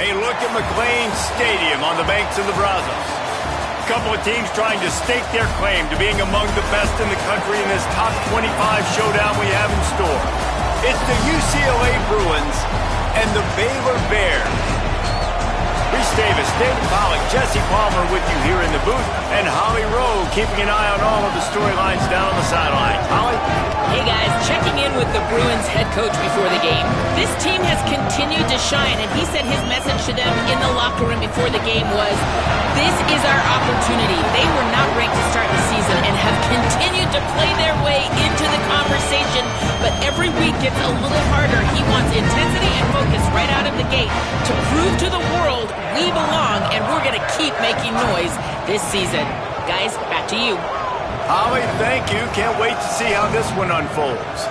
A look at McLean Stadium on the banks of the Brazos. A couple of teams trying to stake their claim to being among the best in the country in this top 25 showdown we have in store. It's the UCLA Bruins and the Baylor Bears. Reese Davis, David Pollack, Jesse Palmer with you here in the booth, and Holly Rowe keeping an eye on all of the storylines down on the sidelines. Holly? Hey guys, checking in with the Bruins head coach before the game. This team has continued to shine, and he said his message to them in the locker room before the game was, this is our opportunity. They were not ranked to start the season and have continued to play their way into the conversation, but every week gets a little harder. He wants intensity and focus right out of the gate to prove to the world we belong, and we're going to keep making noise this season. Guys, back to you. Holly, thank you. Can't wait to see how this one unfolds.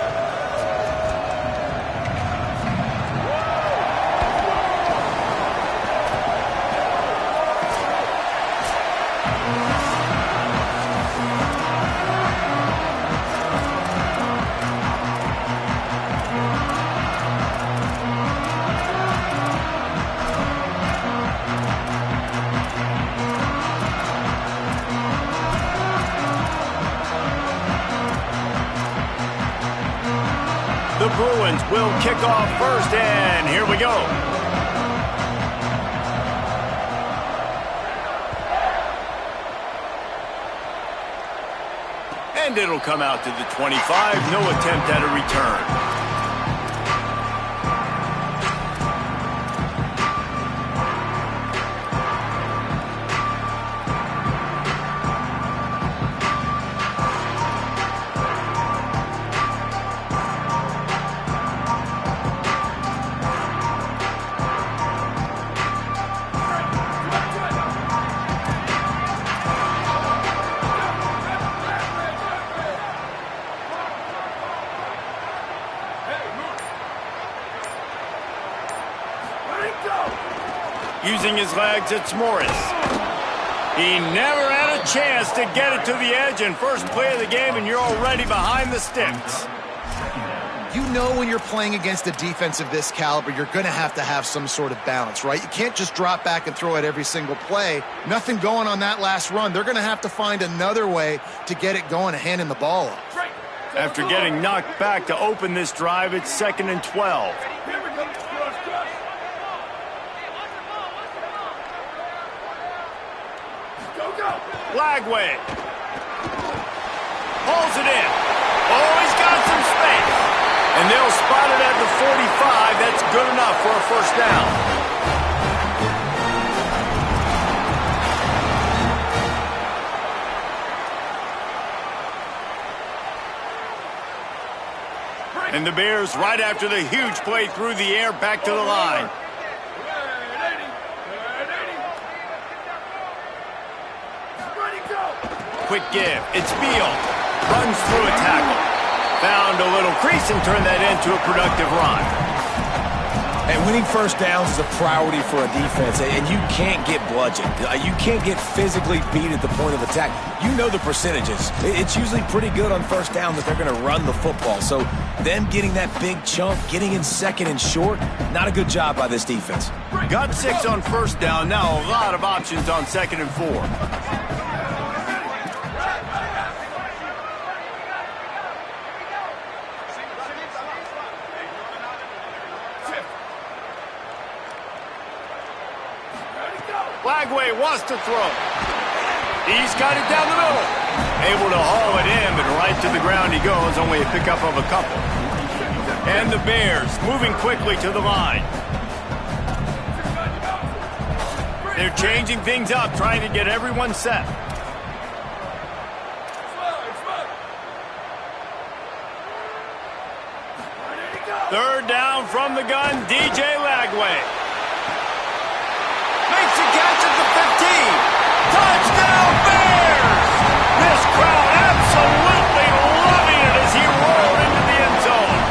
The Bruins will kick off first, and here we go. And it'll come out to the 25. No attempt at a return. Using his legs, it's Morris. He never had a chance to get it to the edge, and first play of the game, and you're already behind the sticks. You know when you're playing against a defense of this caliber, you're going to have some sort of balance, right? You can't just drop back and throw it every single play. Nothing going on that last run. They're going to have to find another way to get it going and handing the ball off. After getting knocked back to open this drive, it's 2nd and 12. Lagway. Pulls it in. Oh, he's got some space. And they'll spot it at the 45. That's good enough for a first down. And the Bears, right after the huge play through the air, back to the line. Quick give. It's Beal. Runs through a tackle. Found a little crease and turned that into a productive run. And winning first downs is a priority for a defense, and you can't get bludgeoned. You can't get physically beat at the point of attack. You know the percentages. It's usually pretty good on first down that they're going to run the football. So them getting that big chunk, getting in 2nd and short, not a good job by this defense. Got 6 on first down. Now a lot of options on 2nd and 4. Lagway wants to throw. He's got it down the middle. Able to haul it in, but right to the ground he goes. Only a pickup of a couple. And the Bears moving quickly to the line. They're changing things up, trying to get everyone set. Third down from the gun, DJ Lagway. Makes a catch at the 15. Touchdown Bears! This crowd absolutely loving it as he rolled into the end zone.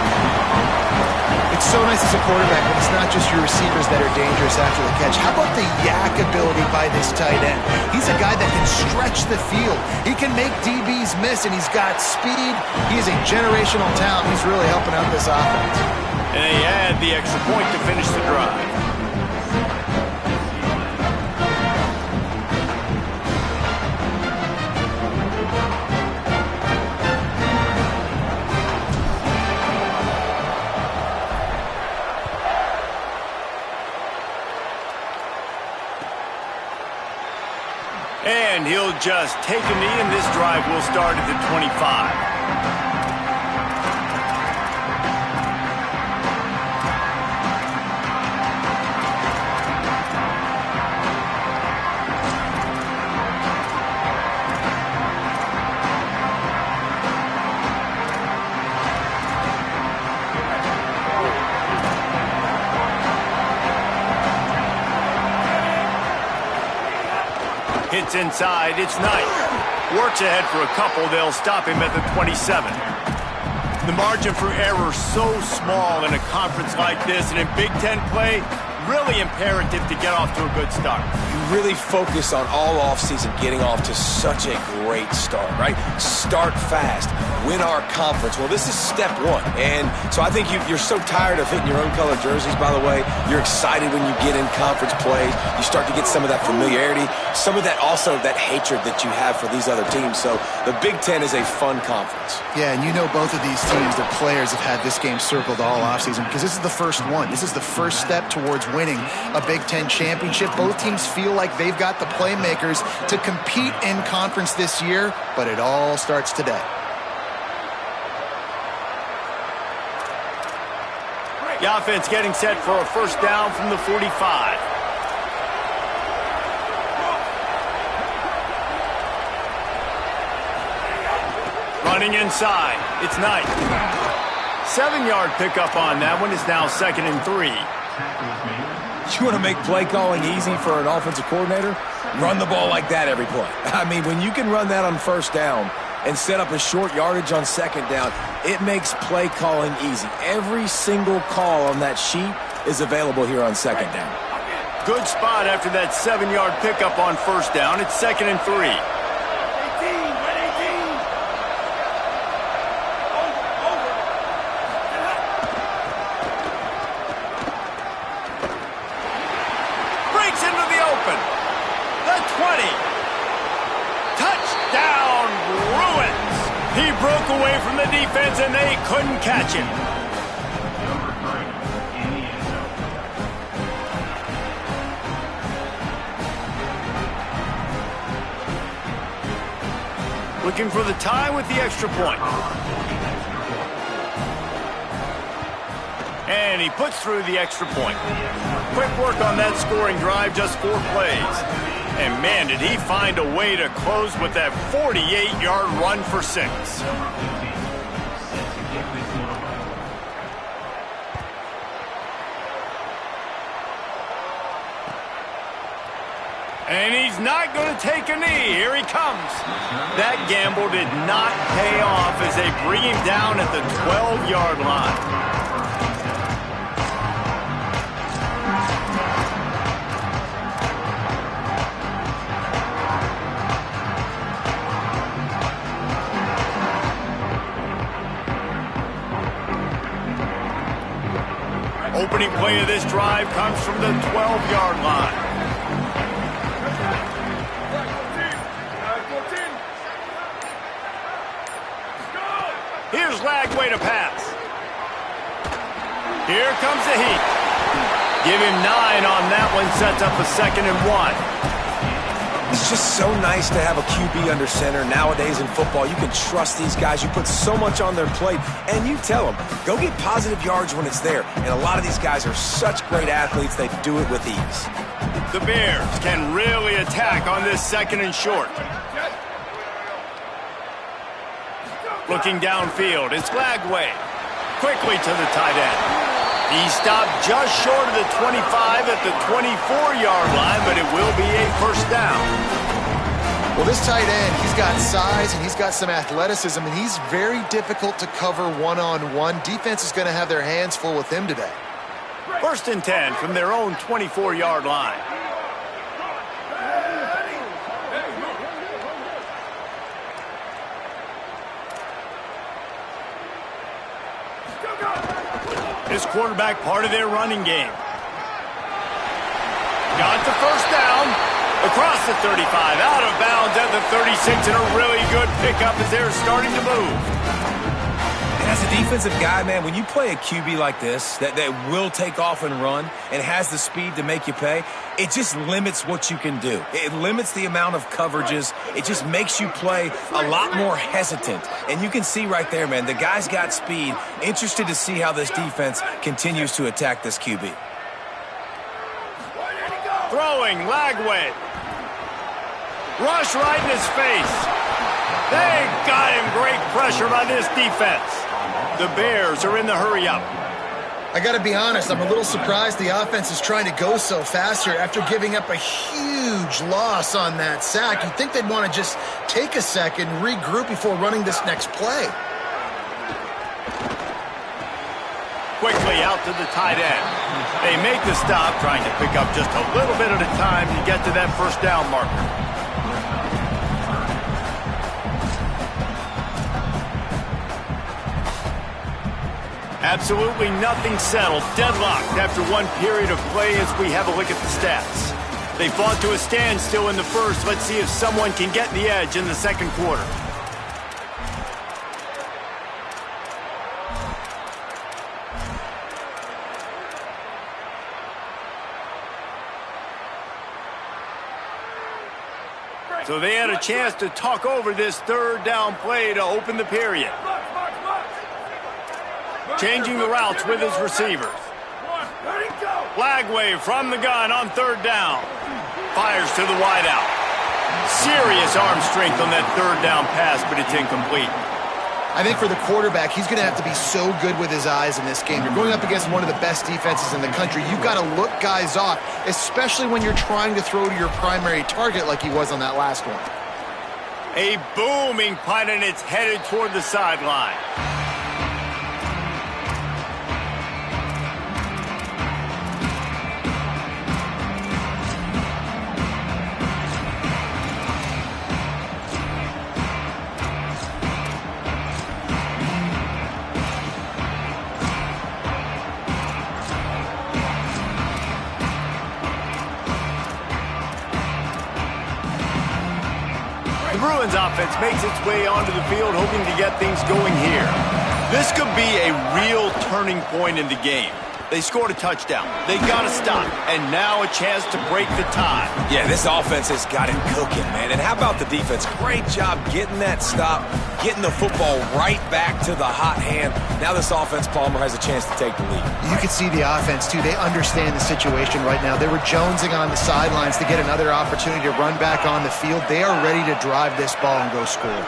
It's so nice as a quarterback when it's not just your receivers that are dangerous after the catch. How about the yak ability by this tight end? He's a guy that can stretch the field. He can make DBs miss, and he's got speed. He is a generational talent. He's really helping out this offense. And they add the extra point to finish the drive. And he'll just take a knee, and this drive will start at the 25. Hits inside, it's Knight. Works ahead for a couple, they'll stop him at the 27. The margin for error so small in a conference like this, and in Big Ten play, really imperative to get off to a good start. You really focus on all offseason getting off to such a great start, right? Start fast, win our conference. Well, this is step one. And so I think you're so tired of hitting your own color jerseys, by the way. You're excited when you get in conference plays. You start to get some of that familiarity, some of that also that hatred that you have for these other teams. So the Big Ten is a fun conference. Yeah, and you know both of these teams, their players have had this game circled all offseason because this is the first one. This is the first step towards winning a Big Ten championship. Both teams feel like they've got the playmakers to compete in conference this year, but it all starts today. The offense getting set for a first down from the 45. Running inside, it's Knight. 7-yard pickup on that one. Is now 2nd and 3. You want to make play calling easy for an offensive coordinator? Run the ball like that every play. I mean, when you can run that on first down and set up a short yardage on second down, it makes play calling easy. Every single call on that sheet is available here on second down. Good spot after that 7-yard pickup on first down. It's 2nd and 3. Into the open. The 20. Touchdown, Bruins. He broke away from the defense and they couldn't catch him. Looking for the tie with the extra point. And he puts through the extra point. Quick work on that scoring drive, just 4 plays. And man, did he find a way to close with that 48-yard run for 6. And he's not going to take a knee. Here he comes. That gamble did not pay off as they bring him down at the 12-yard line. Opening play of this drive comes from the 12-yard line. Here's Lagway to pass. Here comes the heat. Give him 9 on that one, sets up a 2nd and 1. It's just so nice to have a QB under center. Nowadays in football, you can trust these guys. You put so much on their plate, and you tell them, go get positive yards when it's there. And a lot of these guys are such great athletes, they do it with ease. The Bears can really attack on this 2nd and short. Looking downfield, it's Lagway. Quickly to the tight end. He stopped just short of the 25 at the 24-yard line, but it will be a first down. Well, this tight end, he's got size and he's got some athleticism, and he's very difficult to cover one-on-one. Defense is going to have their hands full with him today. 1st and 10 from their own 24-yard line. This quarterback part of their running game. Got the first down. Across the 35, out of bounds at the 36, and a really good pickup as they're starting to move. And As a defensive guy, man, when you play a QB like this that will take off and run and has the speed to make you pay, it just limits what you can do. It limits the amount of coverages. It just makes you play a lot more hesitant. And you can see right there, man, the guy's got speed. Interested to see how this defense continues to attack this QB. Throwing, Lagway. Rush right in his face. They got him. Great pressure by this defense. The Bears are in the hurry-up. I got to be honest, I'm a little surprised the offense is trying to go so fast here after giving up a huge loss on that sack. You'd think they'd want to just take a second, regroup before running this next play. Quickly out to the tight end. They make the stop, trying to pick up just a little bit at a time to get to that first down marker. Absolutely nothing settled. Deadlocked after one period of play as we have a look at the stats. They fought to a standstill in the first. Let's see if someone can get the edge in the second quarter. So they had a chance to talk over this third down play to open the period. Changing the routes with his receivers. Lagway from the gun on third down. Fires to the wideout. Serious arm strength on that third down pass, but it's incomplete. I think for the quarterback, he's going to have to be so good with his eyes in this game. You're going up against one of the best defenses in the country. You've got to look guys off, especially when you're trying to throw to your primary target like he was on that last one. A booming punt, and it's headed toward the sideline. The Bruins offense makes its way onto the field, hoping to get things going here. This could be a real turning point in the game. They scored a touchdown. They got to stop. And now a chance to break the tie. Yeah, this offense has got it cooking, man. And how about the defense? Great job getting that stop, getting the football right back to the hot hand. Now this offense, Palmer, has a chance to take the lead. You can see the offense, too. They understand the situation right now. They were jonesing on the sidelines to get another opportunity to run back on the field. They are ready to drive this ball and go score.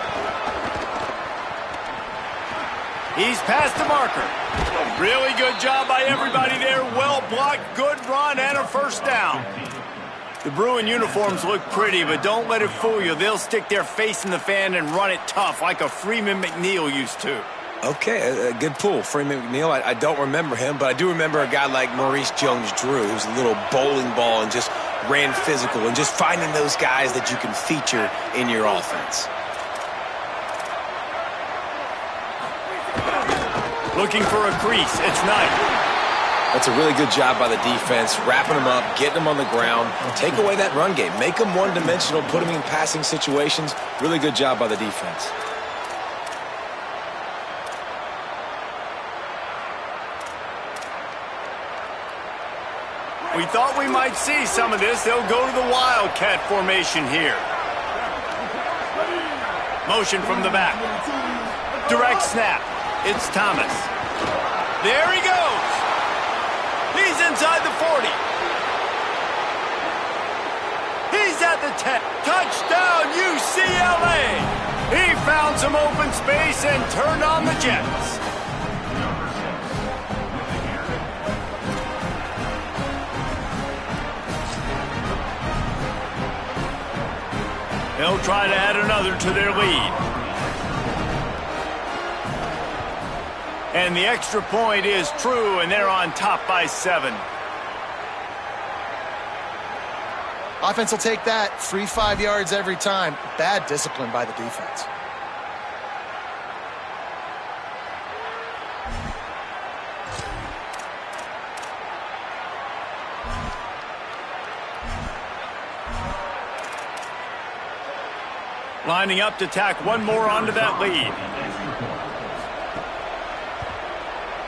He's past the marker. Really good job by everybody there. Well blocked, good run, and a first down. The Bruin uniforms look pretty, but don't let it fool you. They'll stick their face in the fan and run it tough like a Freeman McNeil used to. Okay, a good pull. Freeman McNeil, I don't remember him, but I do remember a guy like Maurice Jones-Drew, who's a little bowling ball and just ran physical, and just finding those guys that you can feature in your offense. Looking for a crease. It's Knight. That's a really good job by the defense, wrapping them up, getting them on the ground, take away that run game, make them one-dimensional, put them in passing situations. Really good job by the defense. We thought we might see some of this. They'll go to the Wildcat formation here. Motion from the back. Direct snap. It's Thomas. There he goes. He's inside the 40. He's at the 10. Touchdown, UCLA. He found some open space and turned on the Jets. They'll try to add another to their lead. And the extra point is true, and they're on top by 7. Offense will take that. Free 5 yards every time. Bad discipline by the defense. Lining up to tack one more onto that lead.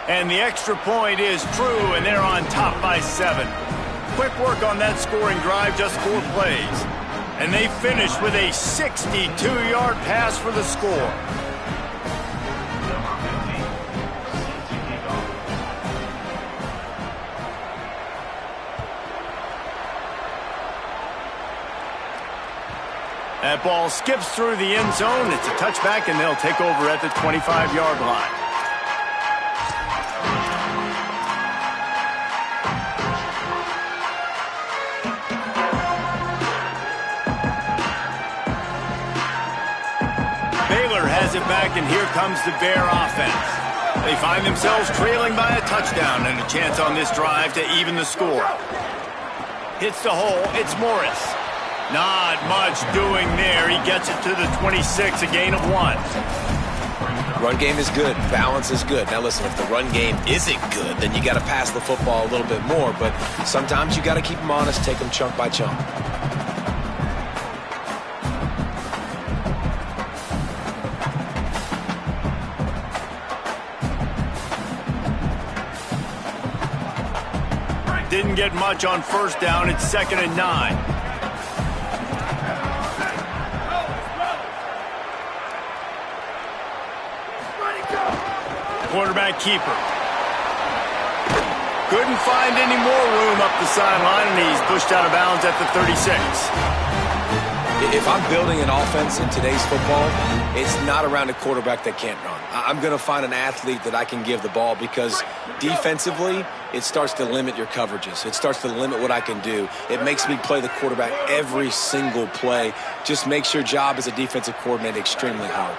And the extra point is true, and they're on top by 7. Quick work on that scoring drive, just 4 plays. And they finished with a 62-yard pass for the score. That ball skips through the end zone. It's a touchback, and they'll take over at the 25-yard line. Baylor has it back, and here comes the Bear offense. They find themselves trailing by a touchdown and a chance on this drive to even the score. Hits the hole. It's Morris. Not much doing there. He gets it to the 26, a gain of 1. Run game is good. Balance is good. Now listen, if the run game isn't good, then you got to pass the football a little bit more. But sometimes you got to keep them honest, take them chunk by chunk. Didn't get much on first down. It's 2nd and 9. Quarterback keeper. Couldn't find any more room up the sideline, and he's pushed out of bounds at the 36. If I'm building an offense in today's football, it's not around a quarterback that can't run. I'm going to find an athlete that I can give the ball because defensively, it starts to limit your coverages. It starts to limit what I can do. It makes me play the quarterback every single play. Just makes your job as a defensive coordinator extremely hard.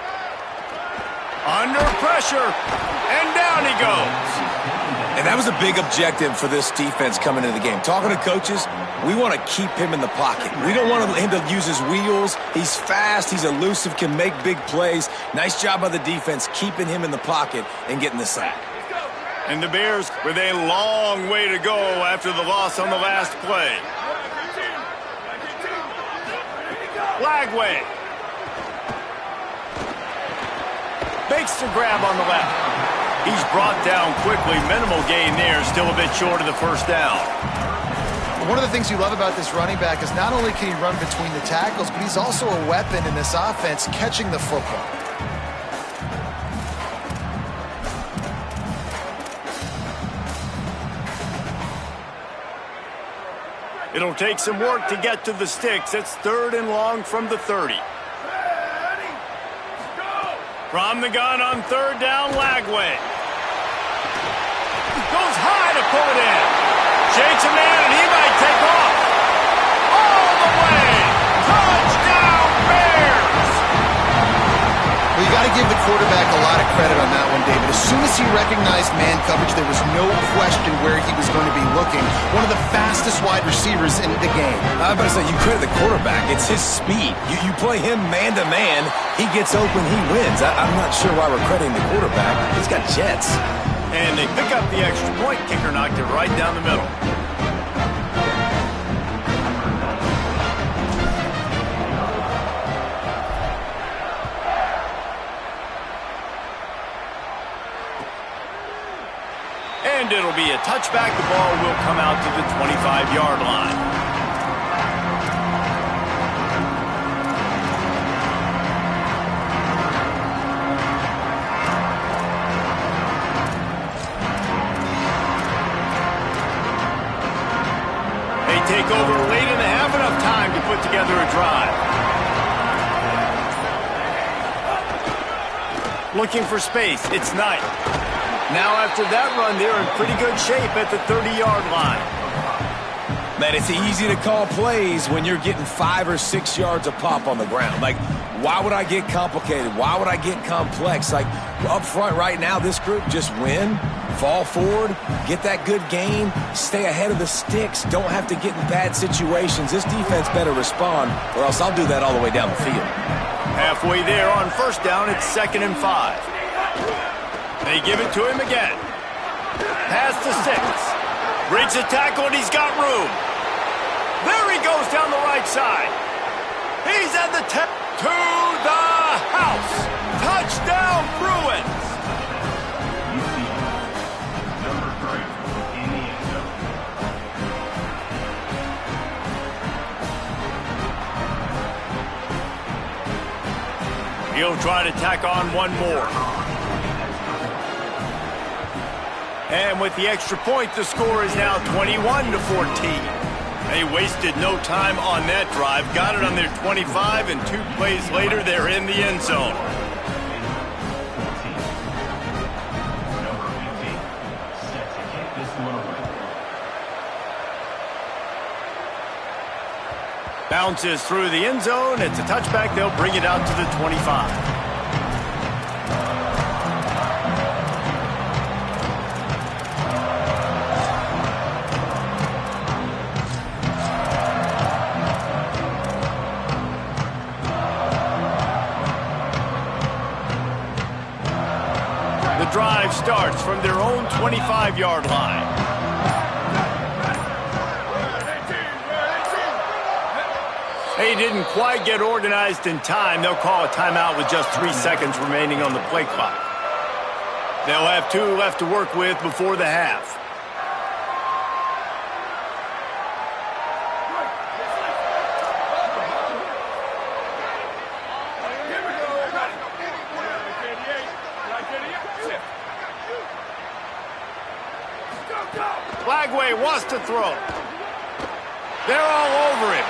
Under pressure, and down he goes. And that was a big objective for this defense coming into the game. Talking to coaches, we want to keep him in the pocket. We don't want him to use his wheels. He's fast, he's elusive, can make big plays. Nice job by the defense keeping him in the pocket and getting the sack. And the Bears with a long way to go after the loss on the last play. Lagway. Makes the grab on the left. He's brought down quickly. Minimal gain there. Still a bit short of the first down. One of the things you love about this running back is not only can he run between the tackles, but he's also a weapon in this offense catching the football. It'll take some work to get to the sticks. It's 3rd and long from the 30. From the gun on 3rd down, Lagway. Goes high to pull it in. Shakes a man, and he might take off. All the way. Touchdown, Bears! Well, you got to give the quarterback a lot of credit on that one, David. As soon as he recognized man coverage, there was no question where he was going to be looking. One of the fastest wide receivers in the game. I was about to say, you credit the quarterback. It's his speed. You play him man-to-man, he gets open, he wins. I'm not sure why we're crediting the quarterback. He's got jets. And they pick up the extra point. Kicker knocked it right down the middle. And it'll be a touchback. The ball will come out to the 25-yard line. Take over late in the half, enough time to put together a drive. Looking for space, it's Knight. Now after that run, they're in pretty good shape at the 30-yard line. Man, it's easy to call plays when you're getting 5 or 6 yards a pop on the ground. Like, why would I get complicated? Why would I get complex? Like, up front right now, this group just win, fall forward, get that good gain, stay ahead of the sticks, don't have to get in bad situations. This defense better respond, or else I'll do that all the way down the field. Halfway there on first down, it's 2nd and 5. They give it to him again. Pass to 6. Breaks a tackle, and he's got room. There he goes down the right side. He's at the 10. To the house. Touchdown, Bruins. They'll try to tack on one more. And with the extra point, the score is now 21-14. They wasted no time on that drive. Got it on their 25, and 2 plays later, they're in the end zone. Bounces through the end zone. It's a touchback. They'll bring it out to the 25. The drive starts from their own 25-yard line. They didn't quite get organized in time. They'll call a timeout with just 3 seconds remaining on the play clock. They'll have 2 left to work with before the half. Flagway wants to throw. They're all over him.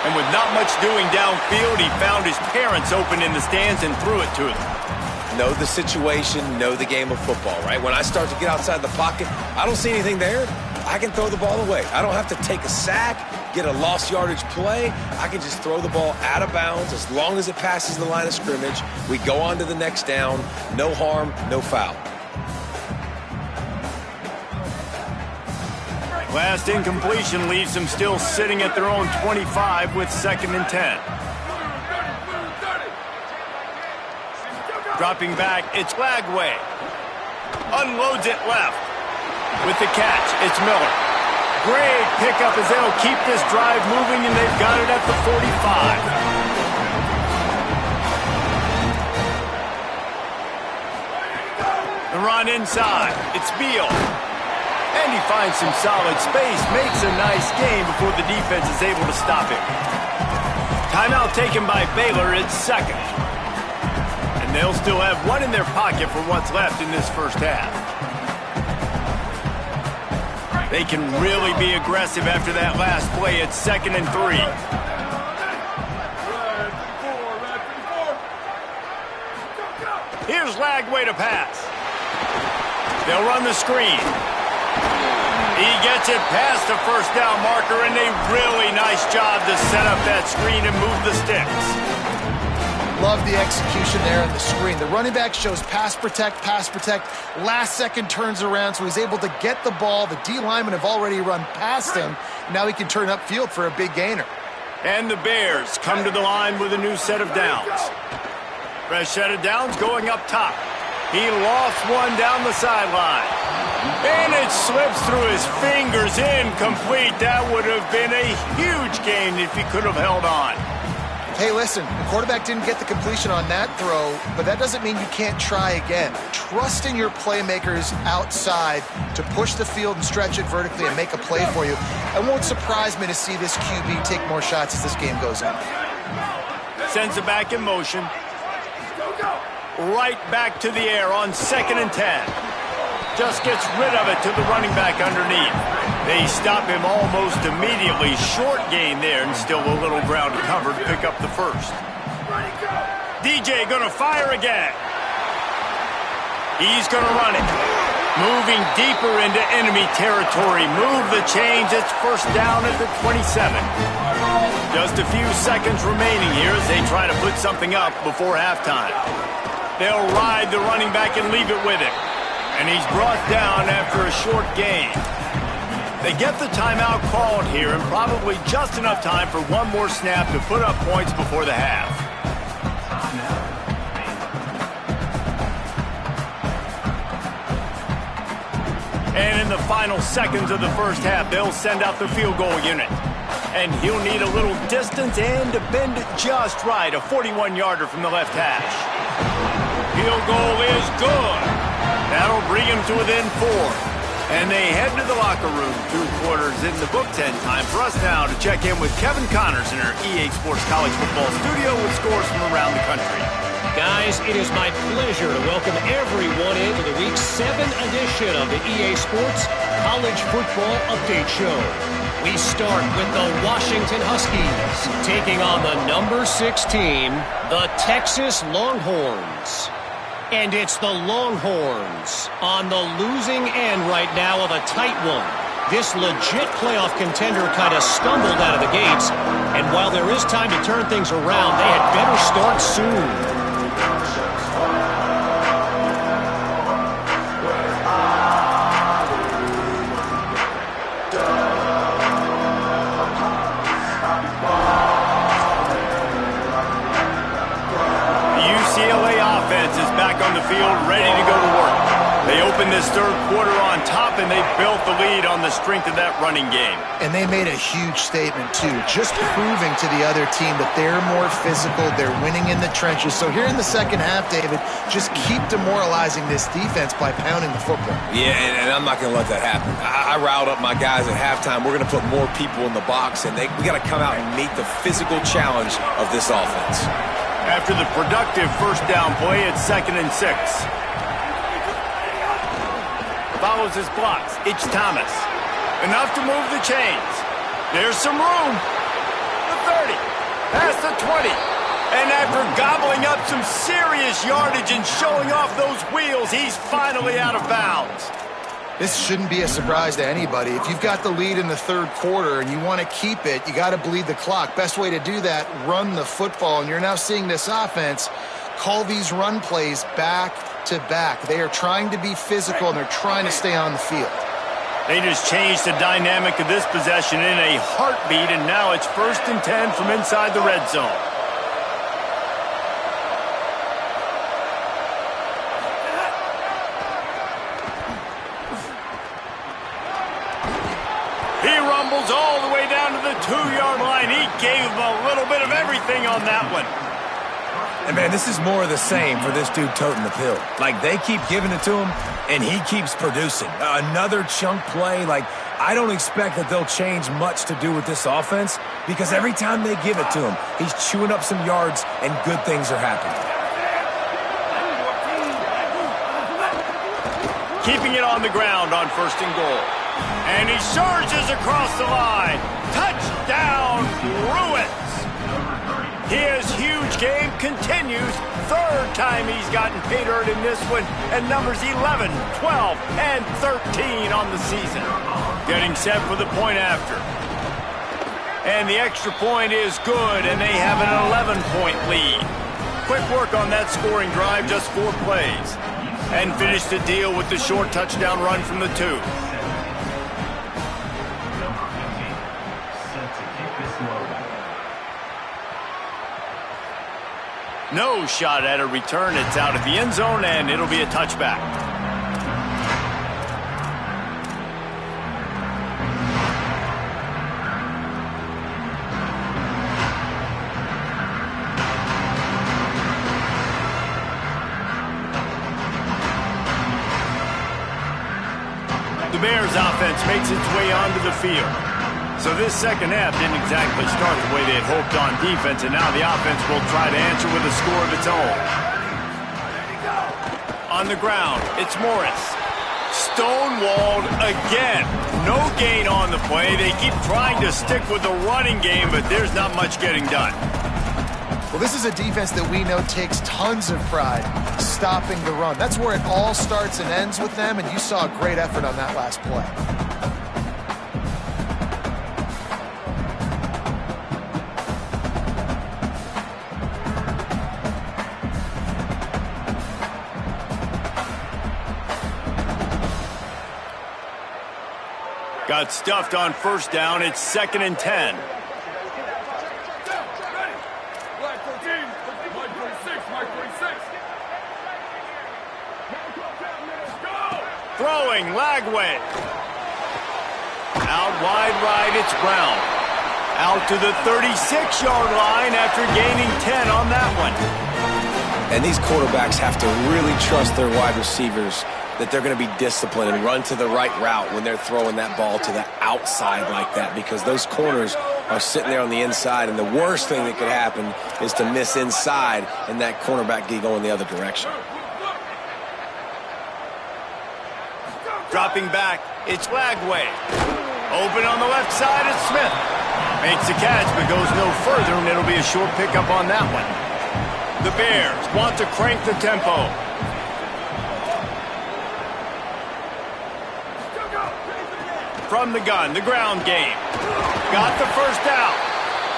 And with not much doing downfield, he found his parents open in the stands and threw it to them. Know the situation, know the game of football, right? When I start to get outside the pocket, I don't see anything there. I can throw the ball away. I don't have to take a sack, get a lost yardage play. I can just throw the ball out of bounds as long as it passes the line of scrimmage. We go on to the next down. No harm, no foul. Last incompletion leaves them still sitting at their own 25 with 2nd and 10. Dropping back, it's Flagway. Unloads it left. With the catch, it's Miller. Great pickup as they'll keep this drive moving, and they've got it at the 45. The run inside, it's Beal. And he finds some solid space, makes a nice gain before the defense is able to stop him. Timeout taken by Baylor, it's 2nd. And they'll still have 1 in their pocket for what's left in this first half. They can really be aggressive after that last play. It's 2nd and 3. Here's Flagway to pass. They'll run the screen. He gets it past the first down marker, and a really nice job to set up that screen and move the sticks. Love the execution there on the screen. The running back shows pass protect. Last second turns around, so he's able to get the ball. The D linemen have already run past him. Now he can turn upfield for a big gainer. And the Bears come to the line with a new set of downs. Fresh set of downs going up top. He lofts one down the sideline. And it slips through his fingers, incomplete. That would have been a huge gain if he could have held on. Hey, listen, the quarterback didn't get the completion on that throw, but that doesn't mean you can't try again. Trust in your playmakers outside to push the field and stretch it vertically and make a play for you. It won't surprise me to see this QB take more shots as this game goes on. Sends it back in motion. Right back to the air on 2nd and 10. Just gets rid of it to the running back underneath. They stop him almost immediately. Short gain there, and still a little ground to cover to pick up the first. DJ gonna fire again. He's gonna run it. Moving deeper into enemy territory. Move the chains. It's first down at the 27. Just a few seconds remaining here as they try to put something up before halftime. They'll ride the running back and leave it with him. And he's brought down after a short gain. They get the timeout called here, and probably just enough time for one more snap to put up points before the half. And in the final seconds of the first half, they'll send out the field goal unit. And he'll need a little distance and to bend it just right. A 41-yarder from the left hash. Field goal is good. That'll bring him to within 4. And they head to the locker room. 2 quarters in the books, and time for us now to check in with Kevin Connors in our EA Sports College Football studio with scores from around the country. Guys, it is my pleasure to welcome everyone into the Week 7 edition of the EA Sports College Football Update Show. We start with the Washington Huskies taking on the number 6 team, the Texas Longhorns. And it's the Longhorns on the losing end right now of a tight one. This legit playoff contender kind of stumbled out of the gates, and while there is time to turn things around, they had better start soon. Is back on the field, ready to go to work. They opened this third quarter on top, and they built the lead on the strength of that running game. And they made a huge statement, too, just proving to the other team that they're more physical, they're winning in the trenches. So here in the second half, David, just keep demoralizing this defense by pounding the football. Yeah, and I'm not going to let that happen. I riled up my guys at halftime. We're going to put more people in the box, and we got to come out and meet the physical challenge of this offense. After the productive first down play, it's 2nd and 6. Follows his blocks. It's Thomas. Enough to move the chains. There's some room. The 30. Past the 20. And after gobbling up some serious yardage and showing off those wheels, he's finally out of bounds. This shouldn't be a surprise to anybody. If you've got the lead in the third quarter and you want to keep it, you got to bleed the clock. Best way to do that, run the football. And you're now seeing this offense call these run plays back to back. They are trying to be physical, and they're trying to stay on the field. They just changed the dynamic of this possession in a heartbeat, and now it's 1st and 10 from inside the red zone. He rumbles all the way down to the 2-yard line. He gave him a little bit of everything on that one. And, man, this is more of the same for this dude toting the pill. Like, they keep giving it to him, and he keeps producing. Another chunk play. Like, I don't expect that they'll change much to do with this offense because every time they give it to him, he's chewing up some yards, and good things are happening. Keeping it on the ground on 1st and goal. And he surges across the line. Touchdown, Bruins. His huge game continues. 3rd time he's gotten pay dirt in this one. And numbers 11, 12, and 13 on the season. Getting set for the point after. And the extra point is good, and they have an 11-point lead. Quick work on that scoring drive, just 4 plays. And finish the deal with the short touchdown run from the 2. No shot at a return. It's out of the end zone, and it'll be a touchback. The Bears offense makes its way onto the field. So this second half didn't exactly start the way they had hoped on defense, and now the offense will try to answer with a score of its own. On the ground, it's Morris. Stonewalled again. No gain on the play. They keep trying to stick with the running game, but there's not much getting done. Well, this is a defense that we know takes tons of pride stopping the run. That's where it all starts and ends with them, and you saw a great effort on that last play. Got stuffed on 1st down. It's 2nd and 10. Throwing, Lagway. Out wide right, it's Brown. Out to the 36-yard line after gaining 10 on that one. And these quarterbacks have to really trust their wide receivers that they're going to be disciplined and run to the right route when they're throwing that ball to the outside like that, because those corners are sitting there on the inside, and the worst thing that could happen is to miss inside and that cornerback get going the other direction. Dropping back, it's Lagway. Open on the left side, it's Smith. Makes the catch, but goes no further, and it'll be a short pickup on that one. The Bears want to crank the tempo. From the gun, the ground game. Got the first down.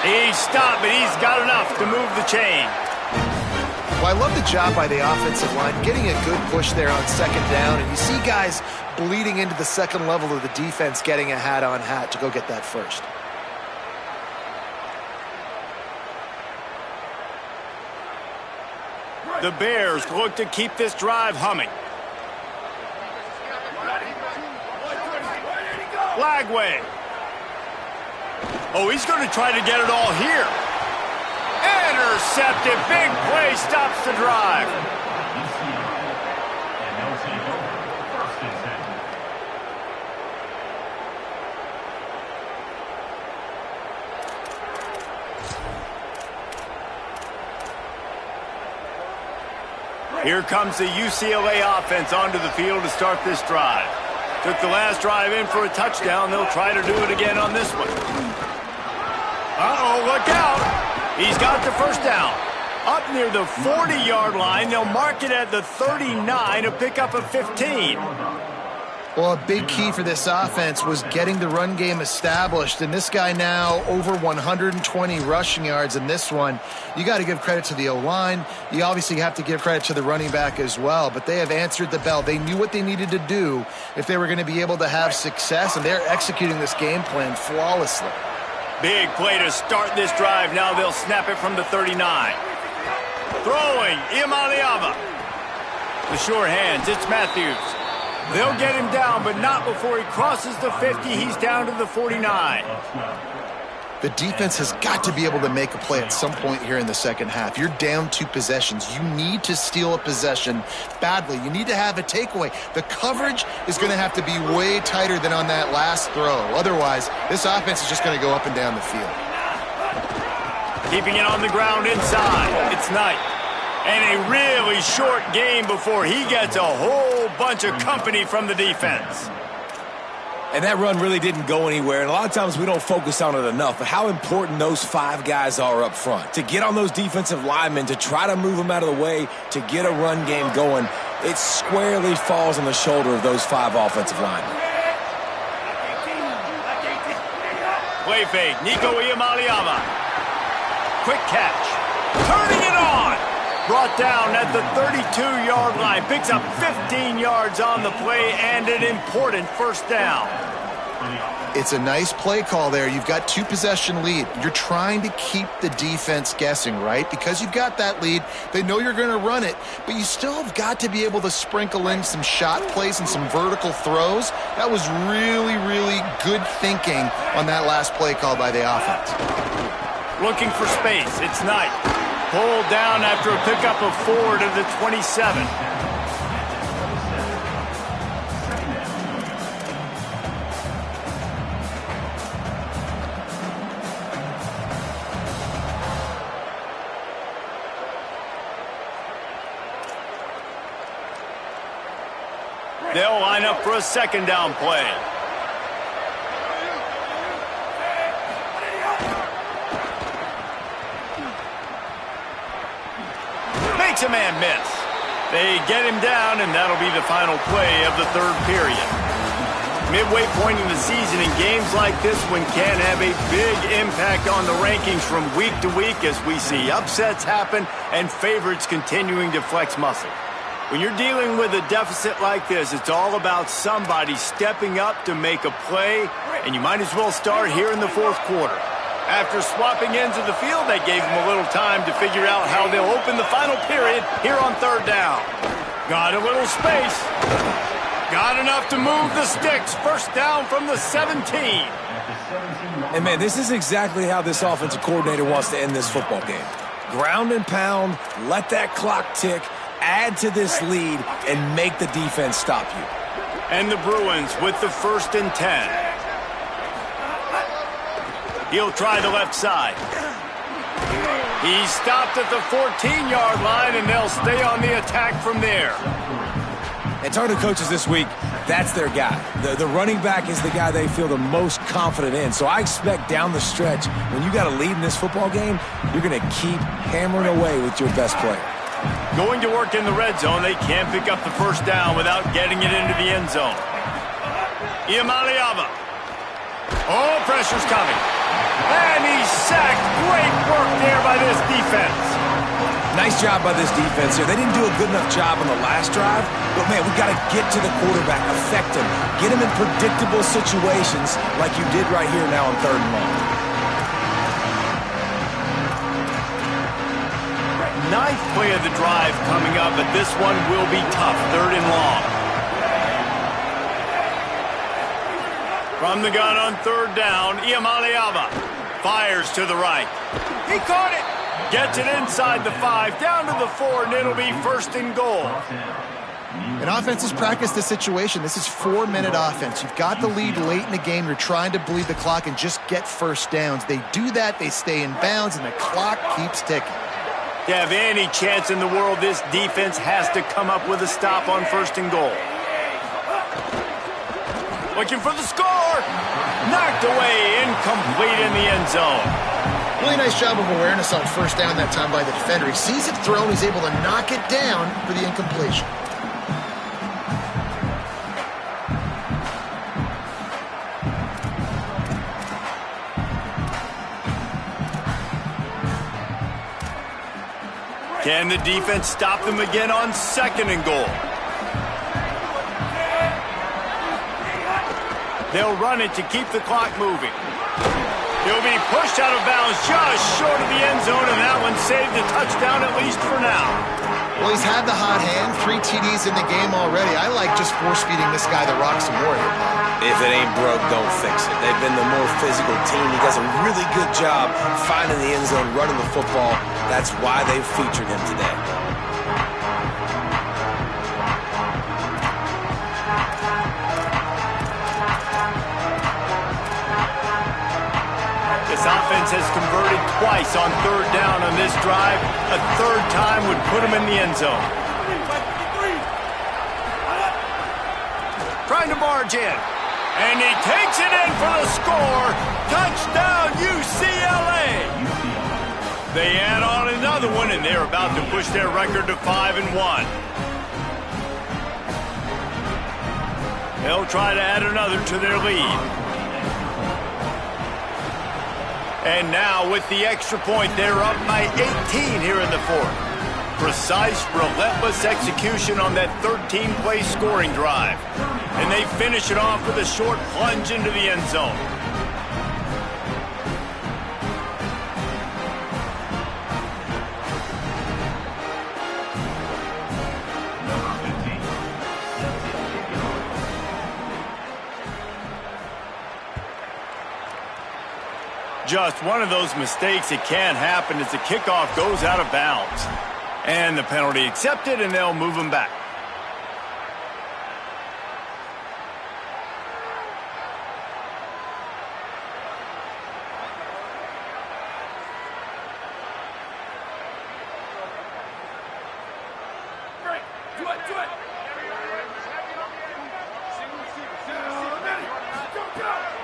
He stopped, but he's got enough to move the chain. Well, I love the job by the offensive line, getting a good push there on second down, and you see guys bleeding into the second level of the defense, getting a hat-on-hat to go get that first. The Bears look to keep this drive humming. Lagway. Oh, he's going to try to get it all here. Intercepted. Big play stops the drive. Here comes the UCLA offense onto the field to start this drive. Took the last drive in for a touchdown. They'll try to do it again on this one. Uh-oh, look out. He's got the first down. Up near the 40-yard line. They'll mark it at the 39 to pick up a 15. Well, a big key for this offense was getting the run game established, and this guy now over 120 rushing yards in this one. You got to give credit to the O-line. You obviously have to give credit to the running back as well, but they have answered the bell. They knew what they needed to do if they were going to be able to have success, and they're executing this game plan flawlessly. Big play to start this drive. Now they'll snap it from the 39. Throwing, Iamaleava. The sure hands, it's Matthews. They'll get him down, but not before he crosses the 50. He's down to the 49. The defense has got to be able to make a play at some point here in the second half. You're down 2 possessions. You need to steal a possession badly. You need to have a takeaway. The coverage is going to have to be way tighter than on that last throw. Otherwise, this offense is just going to go up and down the field. Keeping it on the ground inside. It's Knight. And a really short game before he gets a whole bunch of company from the defense. And that run really didn't go anywhere, and a lot of times we don't focus on it enough, but how important those 5 guys are up front. To get on those defensive linemen, to try to move them out of the way, to get a run game going, it squarely falls on the shoulder of those 5 offensive linemen. Play fake, Nico Iamaleava. Quick catch. Turning it on. Brought down at the 32-yard line. Picks up 15 yards on the play and an important first down. It's a nice play call there. You've got 2-possession lead. You're trying to keep the defense guessing, right? Because you've got that lead, they know you're going to run it, but you still have got to be able to sprinkle in some shot plays and some vertical throws. That was really, really good thinking on that last play call by the offense. Looking for space. It's Knight. Pulled down after a pickup of 4 to the 27. They'll line up for a second down play. Makes a man miss. They get him down, and that'll be the final play of the third period. Midway point in the season, in games like this one can have a big impact on the rankings from week to week as we see upsets happen and favorites continuing to flex muscle. When you're dealing with a deficit like this, it's all about somebody stepping up to make a play, and you might as well start here in the fourth quarter. After swapping ends of the field, that gave them a little time to figure out how they'll open the final period here on third down. Got a little space. Got enough to move the sticks. First down from the 17. And, man, this is exactly how this offensive coordinator wants to end this football game. Ground and pound, let that clock tick, add to this lead, and make the defense stop you. And the Bruins with the 1st and 10. He'll try the left side. He's stopped at the 14-yard line, and they'll stay on the attack from there. And talking to coaches this week, that's their guy. The running back is the guy they feel the most confident in. So I expect down the stretch, when you got a lead in this football game, you're going to keep hammering away with your best player. Going to work in the red zone, they can't pick up the first down without getting it into the end zone. Iamaleava. Oh, pressure's coming. And he's sacked. Great work there by this defense. Nice job by this defense here. They didn't do a good enough job on the last drive, but, man, we got to get to the quarterback, affect him, get him in predictable situations like you did right here now on 3rd and long. Ninth play of the drive coming up, but this one will be tough. 3rd and long. From the gun on 3rd down, Iamaleava fires to the right. He caught it. Gets it inside the 5, down to the 4, and it'll be 1st and goal. And offenses practice the situation. This is 4-minute offense. You've got the lead late in the game. You're trying to bleed the clock and just get first downs. They do that, they stay in bounds, and the clock keeps ticking. To have any chance in the world, this defense has to come up with a stop on 1st and goal. Looking for the score. Knocked away, incomplete in the end zone. Really nice job of awareness on 1st down that time by the defender. He sees it thrown, he's able to knock it down for the incompletion. Can the defense stop them again on 2nd and goal? They'll run it to keep the clock moving. He'll be pushed out of bounds just short of the end zone, and that one saved a touchdown at least for now. Well, he's had the hot hand, 3 TDs in the game already. I like just force-feeding this guy the rock some more here, Paul. If it ain't broke, don't fix it. They've been the more physical team. He does a really good job finding the end zone, running the football. That's why they've featured him today. This offense has converted twice on 3rd down on this drive. A 3rd time would put him in the end zone. Trying to barge in. And he takes it in for the score. Touchdown, UCLA. They add on another one, and they're about to push their record to 5-1. They'll try to add another to their lead. And now with the extra point, they're up by 18 here in the 4th. Precise, relentless execution on that 13-play scoring drive. And they finish it off with a short plunge into the end zone. Just one of those mistakes that can happen as the kickoff goes out of bounds. And the penalty accepted, and they'll move him back.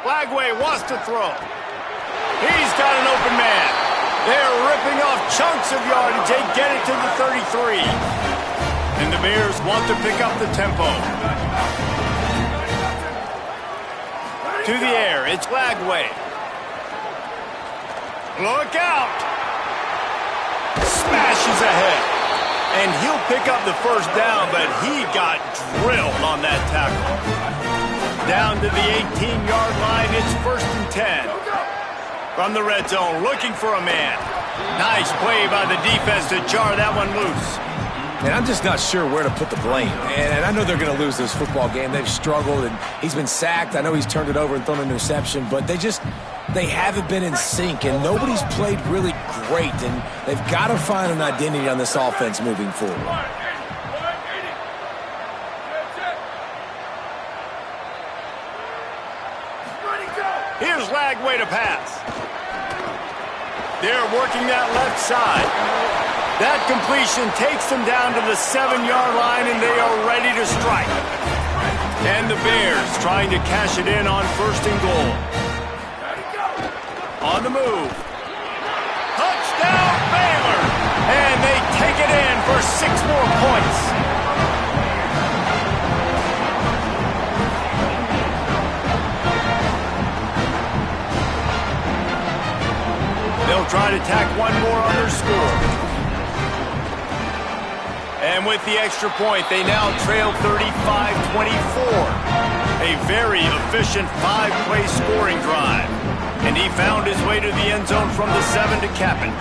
Flagway wants to throw. He's got an open man. They're ripping off chunks of yardage. They get it to the 33. And the Bears want to pick up the tempo. To the air, it's Flagway. Look out. Smashes ahead. And he'll pick up the first down, but he got drilled on that tackle. Down to the 18-yard line, it's 1st and 10. From the red zone, looking for a man. Nice play by the defense to jar that one loose. And I'm just not sure where to put the blame. And I know they're going to lose this football game. They've struggled, and he's been sacked. I know he's turned it over and thrown an interception, but they haven't been in sync, and nobody's played really great, and they've got to find an identity on this offense moving forward. Here's Flagway to pass. They're working that left side. That completion takes them down to the 7-yard line, and they are ready to strike. And the Bears trying to cash it in on 1st and goal. On the move. Touchdown, Baylor! And they take it in for 6 more points. They'll try to tack one more on their score. And with the extra point, they now trail 35-24. A very efficient 5-play scoring drive. And he found his way to the end zone from the 7 to cap it.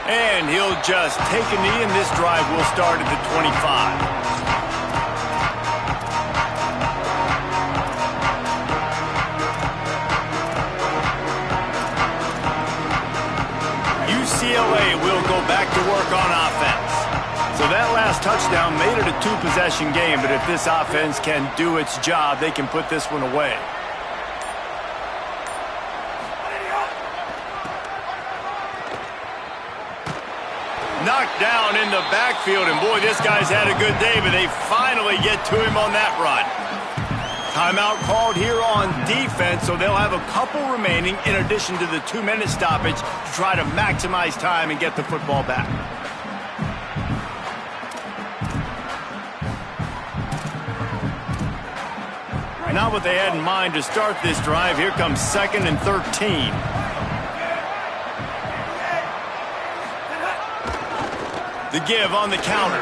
And he'll just take a knee, and this drive will start at the 25. UCLA will go back to work on offense. So that last touchdown made it a 2-possession game, but if this offense can do its job, they can put this one away. Knocked down in the backfield, and boy, this guy's had a good day, but they finally get to him on that run. Timeout called here on defense, so they'll have a couple remaining in addition to the 2-minute stoppage to try to maximize time and get the football back. Not what they had in mind to start this drive. Here comes 2nd and 13. The give on the counter.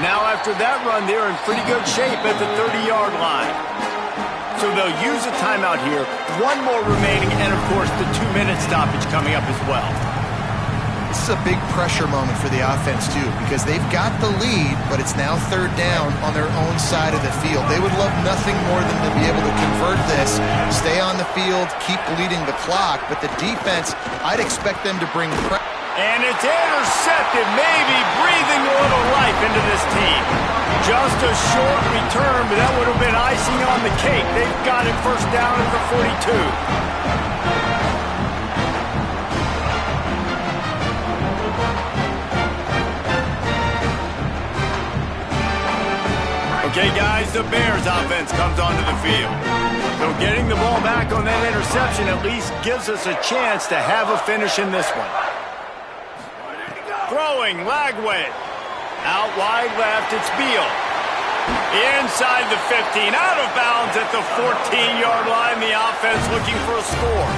Now after that run, they're in pretty good shape at the 30-yard line. So they'll use a timeout here. One more remaining, and of course the 2-minute stoppage coming up as well. This is a big pressure moment for the offense too, because they've got the lead, but it's now 3rd down on their own side of the field. They would love nothing more than to be able to convert this, stay on the field, keep bleeding the clock, but the defense, I'd expect them to bring pressure. And it's intercepted, maybe breathing a little life into this team. Just a short return, but that would have been icing on the cake. They've got it 1st down at the 42. Okay, guys, the Bears offense comes onto the field. So getting the ball back on that interception at least gives us a chance to have a finish in this one. Throwing, Lagway. Out wide left, it's Beal. Inside the 15, out of bounds at the 14-yard line. The offense looking for a score.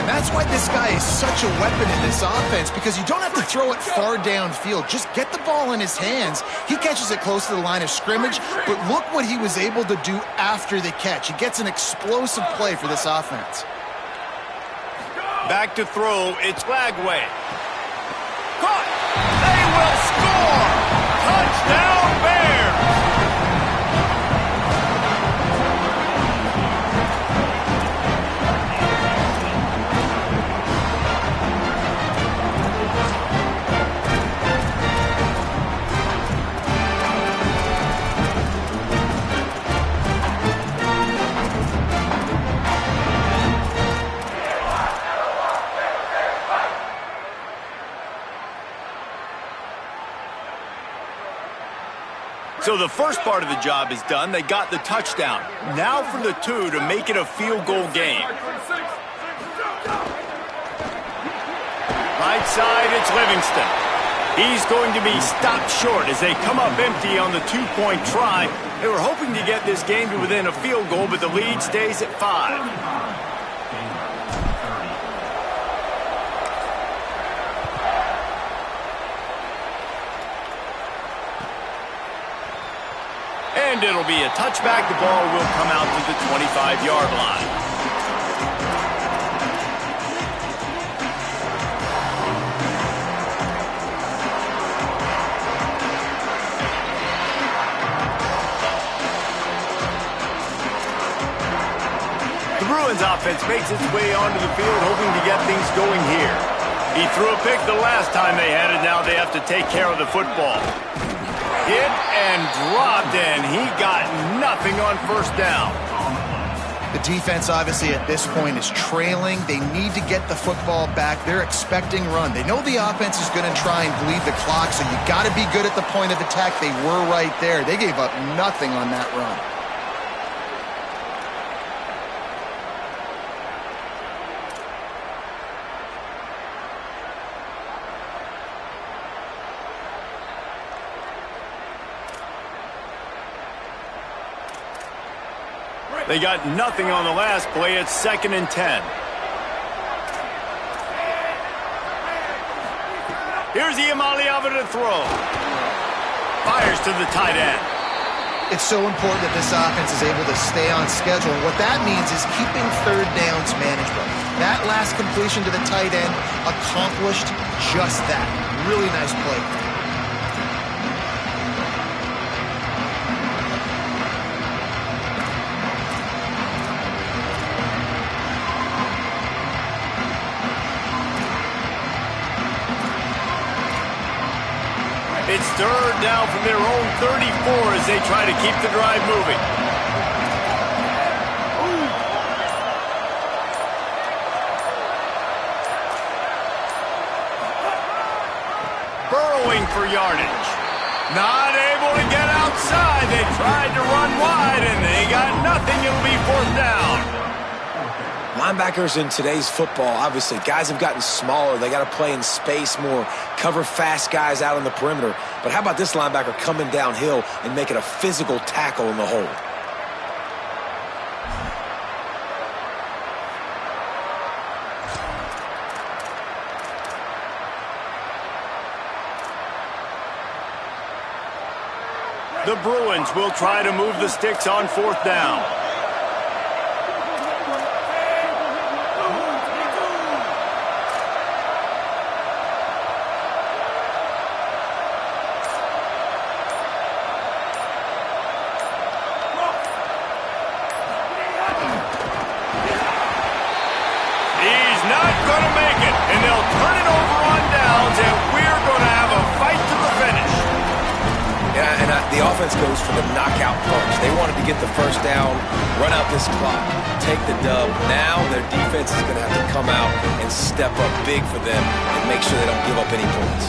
And that's why this guy is such a weapon in this offense, because you don't have to throw it far downfield. Just get the ball in his hands. He catches it close to the line of scrimmage, but look what he was able to do after the catch. He gets an explosive play for this offense. Back to throw, it's Lagway. Caught! They will score! Touchdown, Bears! So the first part of the job is done. They got the touchdown. Now for the 2 to make it a field goal game. Right side, it's Livingston. He's going to be stopped short as they come up empty on the 2-point try. They were hoping to get this game to within a field goal, but the lead stays at 5. And it'll be a touchback. The ball will come out to the 25-yard line. The Bruins offense makes its way onto the field, hoping to get things going here. He threw a pick the last time they had it. Now they have to take care of the football. Hit and dropped, and he got nothing on first down. The defense, obviously, at this point is trailing. They need to get the football back. They're expecting run. They know the offense is going to try and bleed the clock, so you got to be good at the point of attack. They were right there. They gave up nothing on that run. They got nothing on the last play. It's 2nd and 10. Here's Iamaleava to throw. Fires to the tight end. It's so important that this offense is able to stay on schedule. And what that means is keeping third downs manageable. That last completion to the tight end accomplished just that. Really nice play. It's 3rd down from their own 34 as they try to keep the drive moving. Burrowing for yardage. Not able to get outside. They tried to run wide, and they got nothing. It'll be 4th down. Linebackers in today's football, obviously, guys have gotten smaller. They got to play in space more, cover fast guys out on the perimeter. But how about this linebacker coming downhill and making a physical tackle in the hole? The Bruins will try to move the sticks on 4th down. The offense goes for the knockout punch. They wanted to get the first down, run out this clock, take the dub. Now their defense is going to have to come out and step up big for them and make sure they don't give up any points.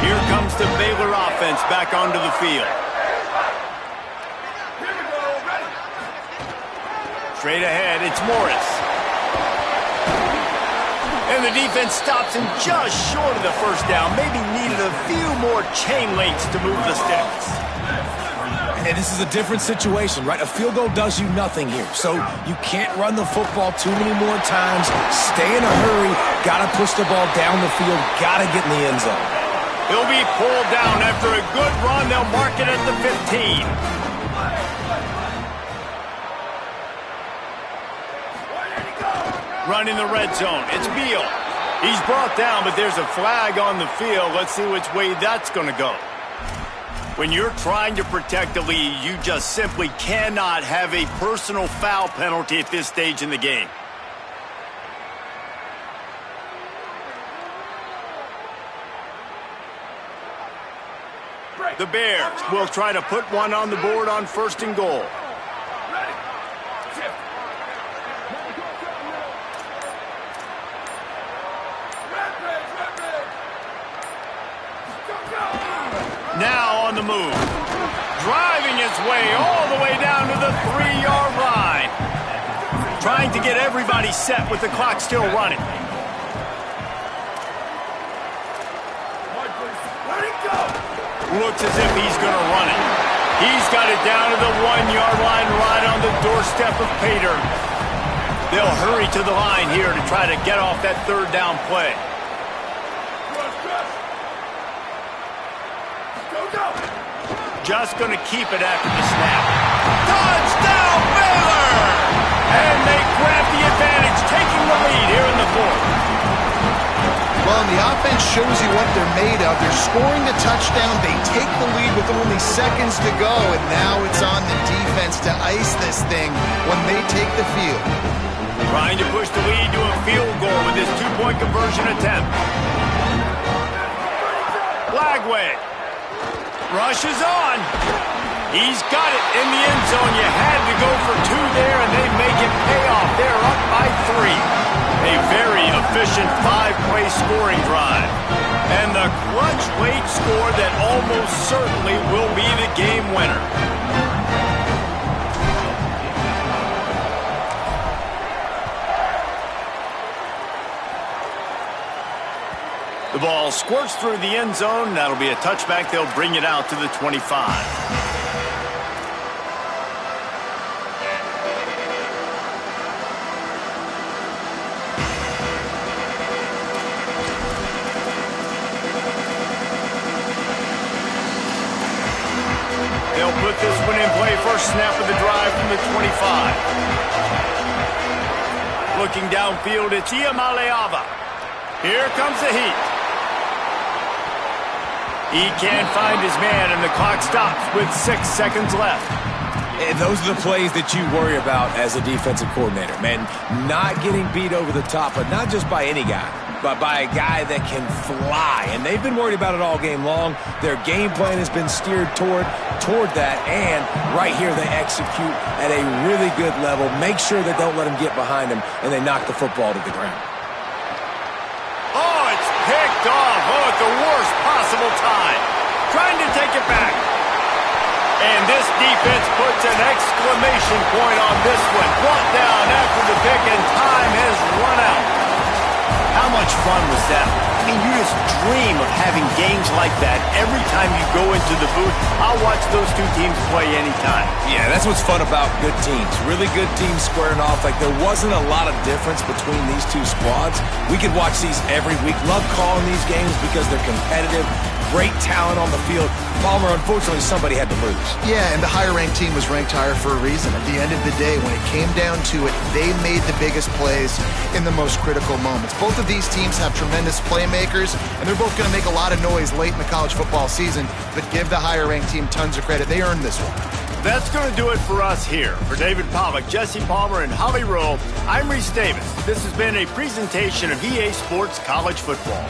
Here comes the Baylor offense back onto the field. Straight ahead, it's Morris. And the defense stops him just short of the first down. Maybe needed a few more chain links to move the sticks. And this is a different situation, right? A field goal does you nothing here. So you can't run the football too many more times. Stay in a hurry. Got to push the ball down the field. Got to get in the end zone. He'll be pulled down after a good run. They'll mark it at the 15. Run in the red zone. It's Beal. He's brought down, but there's a flag on the field. Let's see which way that's going to go. When you're trying to protect the lead, you just simply cannot have a personal foul penalty at this stage in the game. The Bears will try to put one on the board on 1st and goal. Now on the move. Driving his way all the way down to the 3-yard line. Trying to get everybody set with the clock still running. Looks as if he's going to run it. He's got it down to the 1-yard line right on the doorstep of Pater. They'll hurry to the line here to try to get off that 3rd down play. Just going to keep it after the snap. Touchdown, Baylor! And they grab the advantage, taking the lead here in the 4th. Well, and the offense shows you what they're made of. They're scoring the touchdown. They take the lead with only seconds to go, and now it's on the defense to ice this thing when they take the field. Trying to push the lead to a field goal with his two-point conversion attempt. Blagway rushes on. He's got it in the end zone. You had to go for two there, and they make it pay off. They're up by 3. A very efficient 5-play scoring drive. And the clutch late score that almost certainly will be the game winner. The ball squirts through the end zone. That'll be a touchback. They'll bring it out to the 25. They'll put this one in play. First snap of the drive from the 25. Looking downfield, it's Iamaleava. Here comes the heat. He can't find his man, and the clock stops with 6 seconds left. And those are the plays that you worry about as a defensive coordinator, man. Not getting beat over the top, but not just by any guy, but by a guy that can fly. And they've been worried about it all game long. Their game plan has been steered toward that, and right here they execute at a really good level. Make sure they don't let him get behind him, and they knock the football to the ground. Oh, it's picked off. Oh, at the worst possible time. Trying to take it back. And this defense puts an exclamation point on this one. Brought down after the pick, and time has run out. How much fun was that? I mean, you just dream of having games like that every time you go into the booth. I'll watch those two teams play anytime. Yeah, that's what's fun about good teams. Really good teams squaring off. Like, there wasn't a lot of difference between these two squads. We could watch these every week. Love calling these games because they're competitive. Great talent on the field. Palmer, unfortunately, somebody had to lose. Yeah, and the higher-ranked team was ranked higher for a reason. At the end of the day, when it came down to it, they made the biggest plays in the most critical moments. Both of these teams have tremendous playmakers, and they're both going to make a lot of noise late in the college football season, but give the higher-ranked team tons of credit. They earned this one. That's going to do it for us here. For David Pollack, Jesse Palmer, and Holly Rowe, I'm Reese Davis. This has been a presentation of EA Sports College Football.